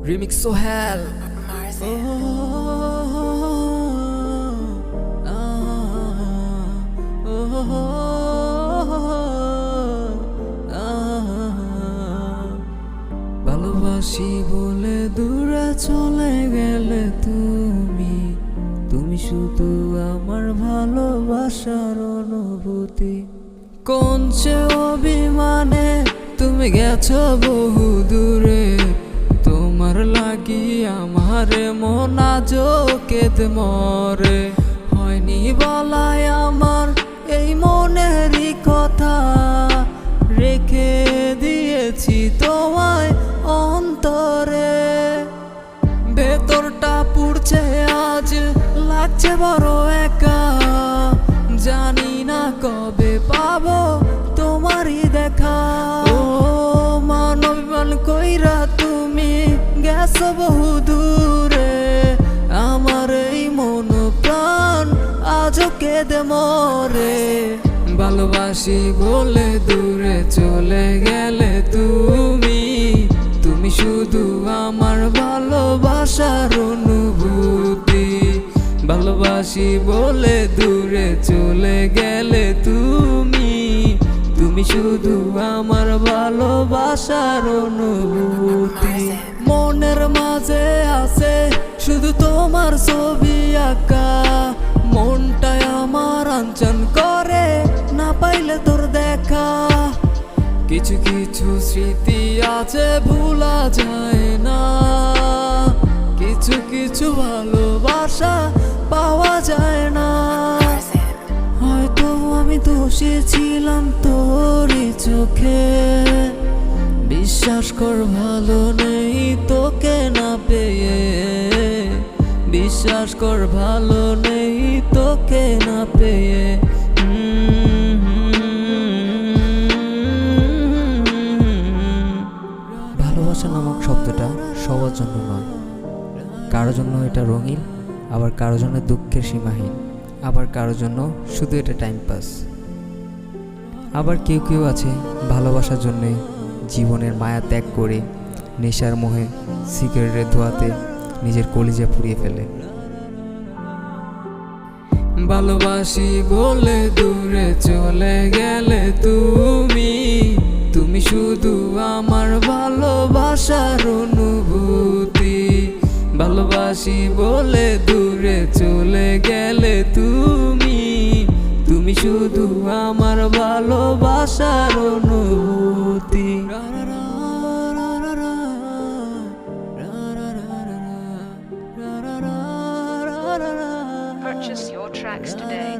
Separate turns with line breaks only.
Remix Sohel. ভালোবাসি বলে দূরে চলে গেলে তুমি শুধু আমার ভালোবাসার অনুভূতি। কোন সে অভিমানে তুমি গেছো বহু দূরে, তোমার লাগি আমার মন আজও কেঁদে মরে। হয়নি বলাই আমার এই মনেরই কথা, রেখে দিয়েছি তোমায় অন্তরে। ভেতরটা পুড়ছে আজ, লাগছে বড় একা, জানি না কবে পাবো তোমারই দেখা। ও মান অভিমান কইরা তুমি গেছো বহু দূরে, আমার এই মন প্রাণ আজও কেঁদে মরে। ভালোবাসি বলে দূরে চলে গেলে তুমি শুধু আমার ভালোবাসার অনুভূতি। ভালোবাসি বলে দূরে চলে গেলে তুমি শুধু আমার ভালোবাসার অনুভূতি। মনের মাঝে আছে শুধু তোমার ছবি আঁকা, মনটায় আমার আনচান করে না পাইলে তোর দেখা। কিছু কিছু স্মৃতি আছে ভোলা যায় না, কিছু কিছু ভালোবাসা পাওয়া যায় না। হয়তো আমি দোষী ছিলাম তোরই চোখে, বিশ্বাস কর ভালো নেই তোকে না পেয়ে। বিশ্বাস কর ভালো নেই তোকে না পেয়ে। ভালোবাসা নামক শব্দটা সবার জন্য নয়, কারোর জন্য এটা রঙিন, আবার কারোর জন্য দুঃখের সীমাহীন, আবার কারোর জন্য শুধু এটা টাইম পাস। আবার কেউ কেউ আছে ভালোবাসার জন্যে জীবনের মায়া ত্যাগ করে নেশার মোহে সিগারেটের ধোঁয়াতে নিজের কলিজা পুড়িয়ে ফেলে। ভালোবাসি বলে দূরে চলে গেলে তুমি শুধু আমার ভালোবাসার অনুভূতি। ভালোবাসি বলে দূরে চলে গেলে তুমি শুধু আমার ভালোবাসার অনুভূতি।
Purchase your tracks today.